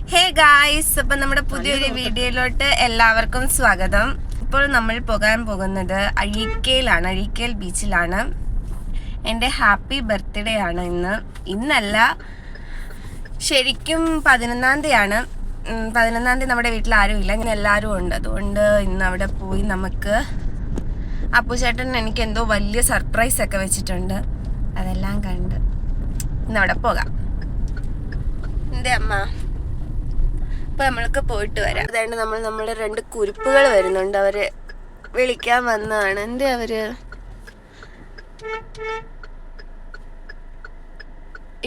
Hey guys, അപ്പം നമ്മുടെ പുതിയൊരു വീഡിയോയിലോട്ട് എല്ലാവർക്കും സ്വാഗതം. ഇപ്പോൾ നമ്മൾ പോകാൻ പോകുന്നത് അഴീക്കയിലാണ്, അഴീക്കൽ ബീച്ചിലാണ്. എൻ്റെ ഹാപ്പി ബർത്ത്ഡേ ആണ് ഇന്നല്ല, ശരിക്കും 11-ാം തീയതിയാണ്. 11-ാം തീയതി നമ്മുടെ വീട്ടിൽ ആരും ഇല്ല, ഇങ്ങനെ എല്ലാവരും ഉണ്ട്. അതുകൊണ്ട് ഇന്ന് അവിടെ പോയി നമുക്ക് അപ്പുചേട്ടൻ എനിക്ക് എന്തോ വലിയ സർപ്രൈസ് ഒക്കെ വെച്ചിട്ടുണ്ട്. അതെല്ലാം കണ്ട് ഇന്നവിടെ പോകാം. എന്തേ അമ്മ? അപ്പൊ നമ്മൾക്ക് പോയിട്ട് വരാം. അതുകൊണ്ട് നമ്മുടെ 2 കുരുപ്പുകൾ വരുന്നുണ്ട്, അവര് വിളിക്കാൻ വന്നതാണ്. എന്തേ അവര്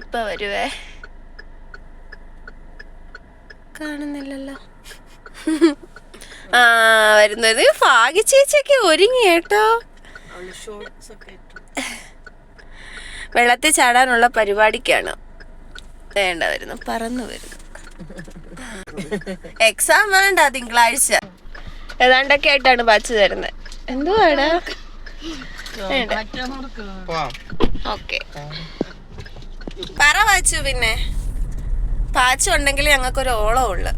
ഇപ്പൊ വരുവേ? കാണുന്നില്ലല്ലോ. ആ വരുന്നത് ഭാഗ്യ ചേച്ചിയൊക്കെ ഒരുങ്ങി കേട്ടോ. വെള്ളത്തിൽ ചാടാനുള്ള പരിപാടിക്കാണ്. വേണ്ട വരുന്നു, പറന്നു വരുന്നു. എക്സാം വേണ്ട, തിങ്കളാഴ്ച ഏതാണ്ടൊക്കെ ആയിട്ടാണ് ബാച്ച് തരുന്നത്. എന്തുവാണ്? ഓക്കെ പറ വാച്ചു. പിന്നെ പാച്ചു ഉണ്ടെങ്കിൽ ഞങ്ങൾക്കൊരു ഓളം ഉള്ളു.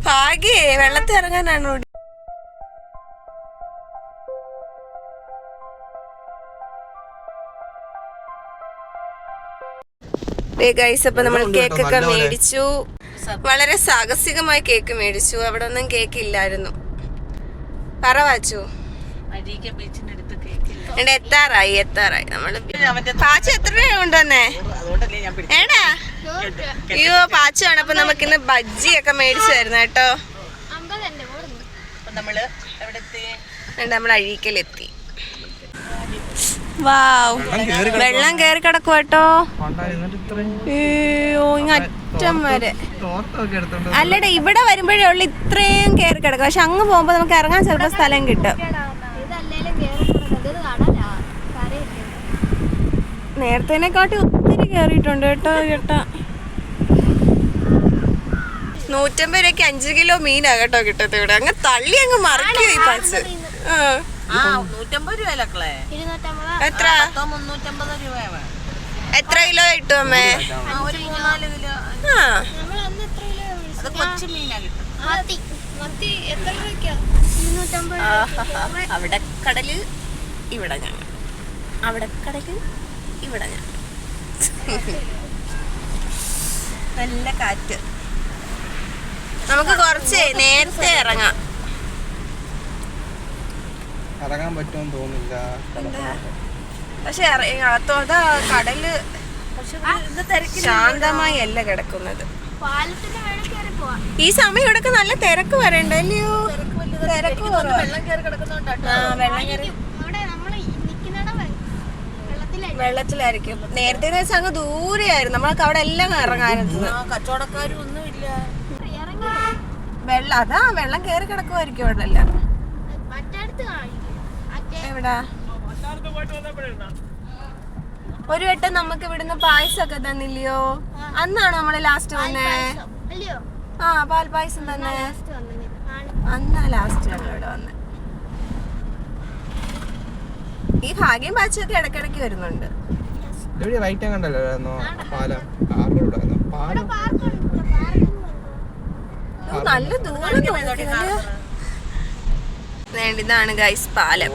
ഭാഗ്യേ വെള്ളത്തിൽ ഇറങ്ങാനാണോ? അപ്പൊ നമ്മൾ കേക്കൊക്കെ മേടിച്ചു. വളരെ സാഹസികമായി കേക്ക് മേടിച്ചു. അവിടെ ഒന്നും കേക്ക് ഇല്ലായിരുന്നു. പറ വാച്ചു. എത്താറായി നമ്മള്. പാച്ചു എത്ര രൂപ കൊണ്ടുവന്നേ? ഏടാ അയ്യോ, പാച്ചു ആണ്. അപ്പൊ നമുക്കിന്ന് ബജ്ജിയൊക്കെ മേടിച്ചു തരുന്ന കേട്ടോ. നമ്മൾ അഴീക്കലെത്തി. വാവ്, വെള്ളം കയറി കിടക്കും കേട്ടോ. അറ്റം വരെ. അല്ലടാ, ഇവിടെ വരുമ്പോഴേ ഉള്ളു ഇത്രയും കയറി കിടക്കും. പക്ഷെ അങ്ങ് പോകുമ്പോ നമുക്ക് ഇറങ്ങാൻ ചിലപ്പോ സ്ഥലം കിട്ടും. നേരത്തേനെക്കാട്ടി ഒത്തിരി കയറിയിട്ടുണ്ട് കേട്ടോ ചേട്ടാ. 150 രൂപയ്ക്ക് 5 കിലോ മീനാ കേട്ടോ കിട്ടത്ത് ഇവിടെ. അങ്ങ് തള്ളി അങ്ങ് മറിക്കോ ഈ പാച്ച്. 150 രൂപ. എത്ര കിലോ കിട്ടും അമ്മേ? അവിടെ കടല്, ഇവിടെ ഞങ്ങൾ. അവിടെ കടല്, ഇവിടെ ഞാൻ. നല്ല കാറ്റ്. നമുക്ക് കുറച്ച് നേരത്തെ ഇറങ്ങാം. ഇറങ്ങാൻ പറ്റുമെന്ന് തോന്നില്ല. പക്ഷെ കടല് ശാന്തമായി അല്ല കിടക്കുന്നത്. ഈ സമയം ഇവിടെ നല്ല തിരക്ക് വരണ്ടല്ലയോ? തിരക്ക് വെള്ളത്തിലായിരിക്കും. നേരത്തെ വെച്ചാൽ അങ്ങ് ദൂരെയായിരുന്നു. നമ്മൾക്ക് അവിടെ എല്ലാം ഇറങ്ങാനെത്തുന്നത്. കച്ചവടക്കാരും ഒന്നും ഇല്ല. വെള്ളം കയറി കിടക്കുമായിരിക്കും അവിടെ എല്ലാം. എവിടാ? ഒരു വട്ടം നമുക്ക് ഇവിടുന്ന് പായസമൊക്കെ തന്നില്ലയോ? അന്നാണോ നമ്മള് ലാസ്റ്റ് വന്നേ? ആ, പാൽപായസം തന്നെ. അന്നാ ലാസ്റ്റ് ഞങ്ങൾ ഇവിടെ വന്നേ. ഈ ഭാഗ്യം പാച്ചൊക്കെ ഇടയ്ക്കിടയ്ക്ക് വരുന്നുണ്ട്. നല്ല ദൂരം. ഇതാണ് ഗൈസ് പാലം.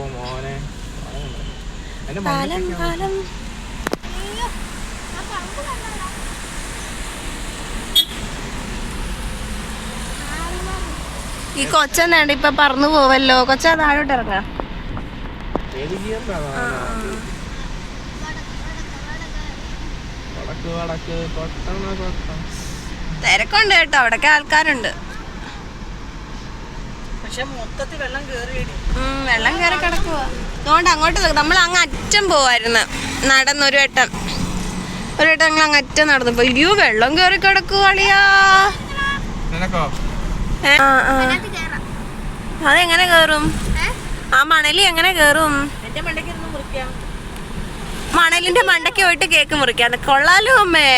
പാലം ഈ കൊച്ചെന്നാണ്ട് ഇപ്പൊ പറന്നു പോവല്ലോ. കൊച്ച താഴോട്ട് ഇറങ്ങാം. തിരക്കുണ്ട് കേട്ടോ, അവിടൊക്കെ ആൾക്കാരുണ്ട്. വെള്ളം കയറി കിടക്കുക. അതുകൊണ്ട് അങ്ങോട്ട് നമ്മൾ അങ്ങ് അറ്റം പോവായിരുന്നു നടന്നൊരു വട്ടം. ഞങ്ങൾ അങ്ങ് അറ്റം നടന്നു പോയി. അയ്യോ, വെള്ളം കയറി കിടക്കുവാളിയാ. അതെങ്ങനെ കേറും? ആ മണലി എങ്ങനെ കേറും? മണലിന്റെ മണ്ടയ്ക്ക് പോയിട്ട് കേക്ക് മുറിക്കാൻ കൊള്ളാലോ അമ്മേ.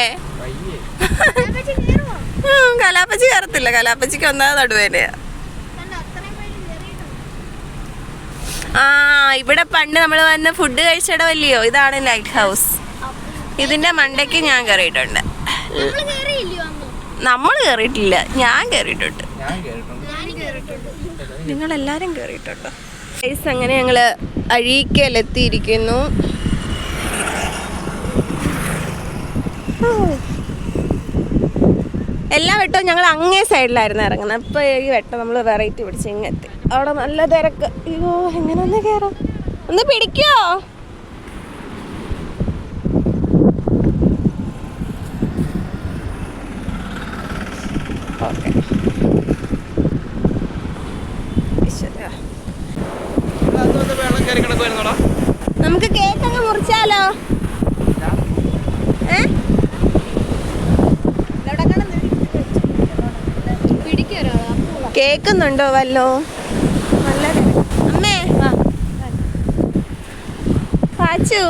കലാപ്പച്ചി കയറത്തില്ല. കലാപ്പച്ചിക്ക് ഒന്നാമത് നടുവേനയാ. ആ ഇവിടെ പണ്ട് നമ്മൾ വന്ന് ഫുഡ് കഴിച്ചിടമല്ലയോ, ഇതാണ് ലൈറ്റ് ഹൗസ്. ഇതിന്റെ മണ്ടയ്ക്ക് ഞാൻ കയറിയിട്ടുണ്ട്. നമ്മൾ കയറിയിട്ടില്ല, ഞാൻ കയറിയിട്ടുണ്ട്. നിങ്ങളെല്ലാരും കയറിയിട്ടുണ്ടോ? അങ്ങനെ ഞങ്ങള് അഴീക്കലെത്തിയിരിക്കുന്നു. എല്ലാ വട്ടവും ഞങ്ങൾ അങ്ങേ സൈഡിലായിരുന്നു ഇറങ്ങുന്നത്. അപ്പോൾ ഈ വട്ടം നമ്മൾ വെറൈറ്റി പിടിച്ച് ഇങ്ങെത്തി. അവിടെ നല്ല തിരക്ക്. അയ്യോ, എങ്ങനെ ഒന്ന് കയറാം? ഒന്ന് പിടിക്കോ? ഓക്കെ, നമുക്ക് കേക്ക് അങ്ങ് മുറിച്ചാലോ? കേക്കുന്നുണ്ടോ വല്ലോ? നല്ല അമ്മേ പാച്ചു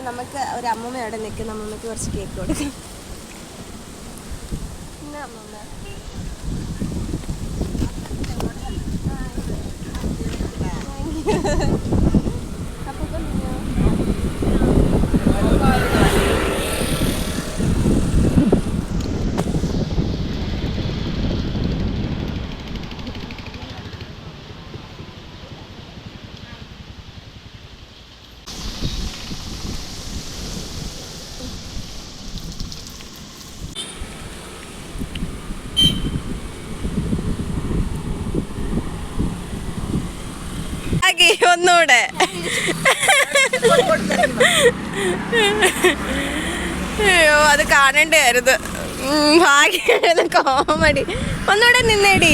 നമുക്ക് ഒരു അമ്മൂമ്മ അവിടെ നിൽക്കുന്ന അമ്മൂമ്മക്ക് കുറച്ച് കേക്ക് കൊടുക്കാം. അമ്മൂമ്മ ഒന്നൂടെ അയ്യോ, അത് കാണേണ്ടായിരുന്നു. ഭാഗ്യ കോമഡി. ഒന്നൂടെ നിന്നേടി.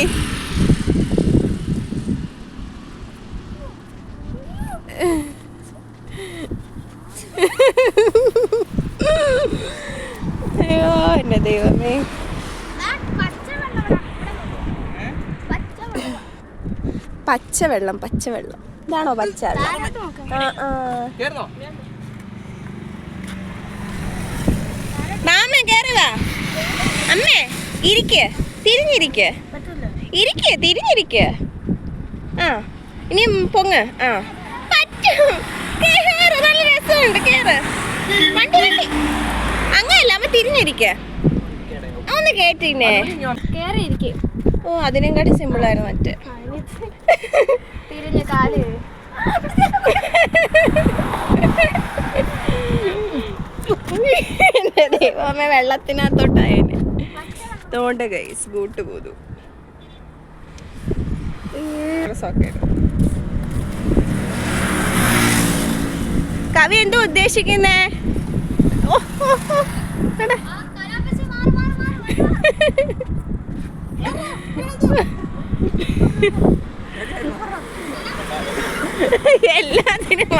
അയ്യോ എന്റെ ദൈവമേ. പച്ചവെള്ളം, പച്ചവെള്ളം ഇതാണോ പച്ച? മാമ കേറി വാ. അമ്മേ ഇരിക്ക്, തിരിഞ്ഞിരിക്ക്, ഇരിക്ക്, തിരിഞ്ഞിരിക്ക്. ആ ഇനി പൊങ്ങ്. ആ പറ്റും, കേറ്, നല്ല രസമുണ്ട്, കേറ്. വണ്ടി വണ്ടി അങ്ങനല്ല, അമ്മ തിരിഞ്ഞിരിക്ക്. ഒന്ന് കേട്ടിന്നെ. ഓ അതിനും കാട്ടി സിമ്പിളായിരുന്നു മറ്റേ. തിരിഞ്ഞ കാല്. എന്റെ ദൈവമേ, വെള്ളത്തിനകത്തോട്ടായനെ. തോണ്ട ഗൈസ്, ബൂട്ട് പോതു. കവി എന്തോ ഉദ്ദേശിക്കുന്നേ? എല്ലാത്തിനും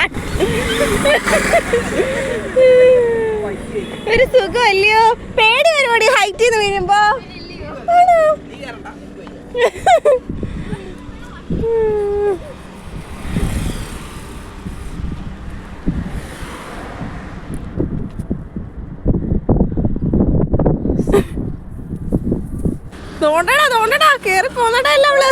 ഒരു സുഖമല്ലയോ? പേടി വരുവാടി ഹൈറ്റ് ചെയ്ത് വീഴുമ്പോ. തോണ്ടടാ തോണ്ടടാ, കേറി പോന്നടാ എല്ലാം അവള്.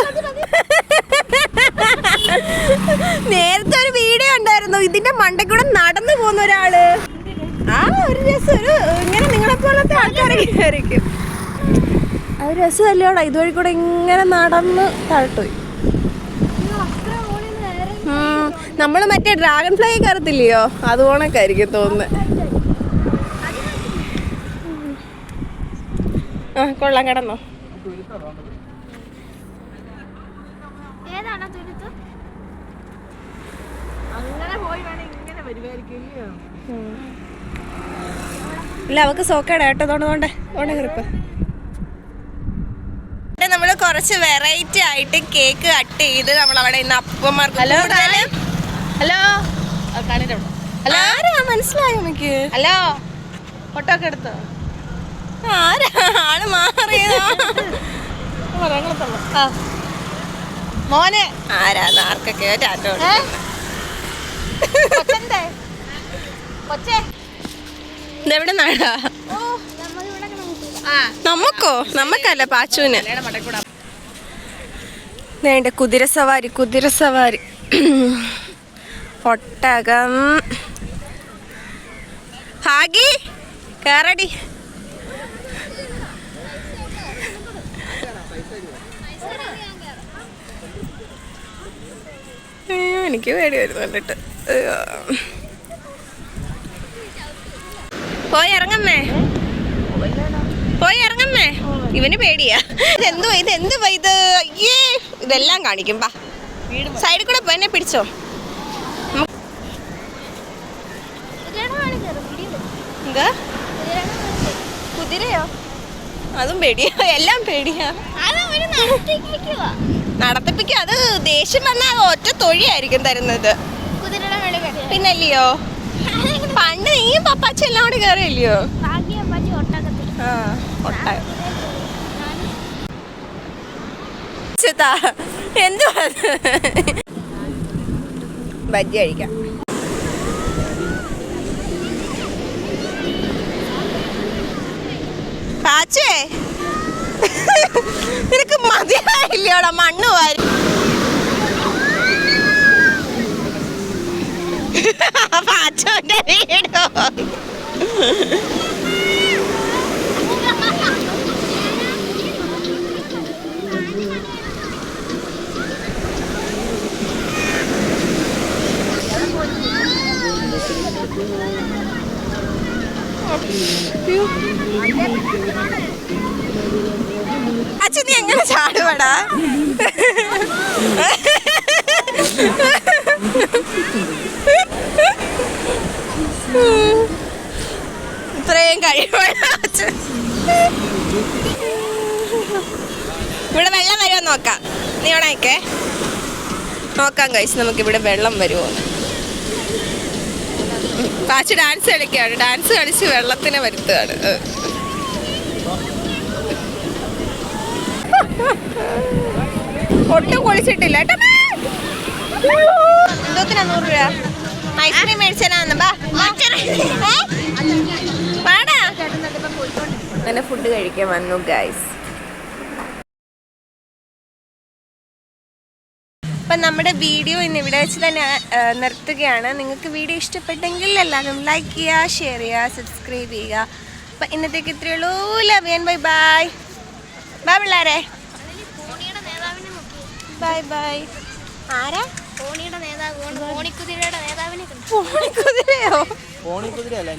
നേരത്തെ ഒരു വീഡിയോ ഉണ്ടായിരുന്നു, ഇതിന്റെ മണ്ടക്കൂടെ നടന്നു പോകുന്ന ഒരാള്. ആ ഒരു രസം, ഒരു ഇങ്ങനെ നിങ്ങളെപ്പോലത്തെ ആൾക്കാരൊക്കെ ആയിരിക്കും. അത് രസമല്ലോടാ, ഇതുവഴി കൂടെ ഇങ്ങനെ നടന്ന് താഴോട്ടുപോയി. നമ്മള് മറ്റേ ഡ്രാഗൺ ഫ്ലൈ കയറത്തില്ലയോ, അതുപോണൊക്കെ ആയിരിക്കും തോന്നുന്നത്. ആ കൊള്ളാം, കിടന്നോ. ഇല്ല അവക്ക് സോക്കേടാ കേട്ടോ. തോണ്ടേ കയറിപ്പോ. നമ്മള് കുറച്ച് വെറൈറ്റി ആയിട്ട് കേക്ക് കട്ട് ചെയ്ത് നമ്മളവിടെ ഇന്ന് അപ്പന്മാർക്ക് ഹലോ ഹലോ ആരാ മനസ്സിലായോ എനിക്ക്? ഹലോ ഫോട്ടോ ഒക്കെ എടുത്തോ? ആരാ ആള് മാറിയതാ? മോനെ ആരാന്ന് ആർക്കൊക്കെയോ ടാറ്റോ ഇതെവിടെ നാടാ? നമുക്കോ? നമുക്കല്ല, പാച്ചുവിന്. വേണ്ട കുതിരസവാരി ഒട്ടകം. ഹാഗി കേറടി. അയ്യോ എനിക്ക് പേടി വരുന്നു കണ്ടിട്ട്. പോയി ഇറങ്ങമ്മേ. ഇവന് പേടിയാ. ഇതെന്തുവാ ഇത്? അയ്യേ ഇതെല്ലാം കാണിക്കും. ബാ സൈഡിൽ കൂടെ പോ, എന്നെ പിടിച്ചോ. എന്താ കുതിരയോ? അതും പേടിയാ, എല്ലാം പേടിയാ. നടത്തിപ്പിക്കും. അത് ദേഷ്യം വന്നാൽ ഒറ്റ തൊഴിയായിരിക്കും തരുന്നത്. പിന്നല്ലയോ പണ്ട് നീയും പപ്പാച്ച എല്ലാം കൂടി കയറിയല്ലയോ? ആ ഒട്ടകം. എന്തുവാ ബജ്ജി കഴിക്കാം. പാച്ചേ നിനക്ക് മതിയായില്ലയോടാ മണ്ണ് വാരി. പാച്ചോന്റെ വീടോ? അച്ഛൻ നീ എങ്ങനെ ചാടുവാടാ? ഇത്രയും കഴിവാണ് അച്ഛൻ. ഇവിടെ വെള്ളം വരുമോ നോക്കാം. നീ ഇവിടെ നിൽക്കേ, നോക്കാം കഴിച്ച് നമുക്കിവിടെ വെള്ളം വരുമോ. പാച്ച് ഡാൻസ് കളിക്കുകയാണ്. ഡാൻസ് കളിച്ച് വെള്ളത്തിനെ വരുത്തുകയാണ്. ഒട്ടും കുളിച്ചിട്ടില്ല. എന്തോത്തിനാ 100 രൂപ? ഐസ്ക്രീം മേടിച്ചാലാന്ന്. അങ്ങനെ ഫുഡ് കഴിക്കാൻ വന്നു ഗൈസ്. അപ്പം നമ്മുടെ വീഡിയോ ഇന്ന് ഇവിടെ വെച്ച് തന്നെ നിർത്തുകയാണ്. നിങ്ങൾക്ക് വീഡിയോ ഇഷ്ടപ്പെട്ടെങ്കിൽ എല്ലാവരും ലൈക്ക് ചെയ്യുക, ഷെയർ ചെയ്യുക, സബ്സ്ക്രൈബ് ചെയ്യുക. അപ്പം ഇന്നത്തേക്ക് ഇത്രയേ ഉള്ളൂ. Love you bye bye. Bye പിള്ളേരെ. Bye bye. ആരാ? കോണിയുടെ നേതാവ്, കോണിക്കുതിരയുടെ നേതാവിനെ. കോണിക്കുതിരയോ? കോണിക്കുതിരയല്ല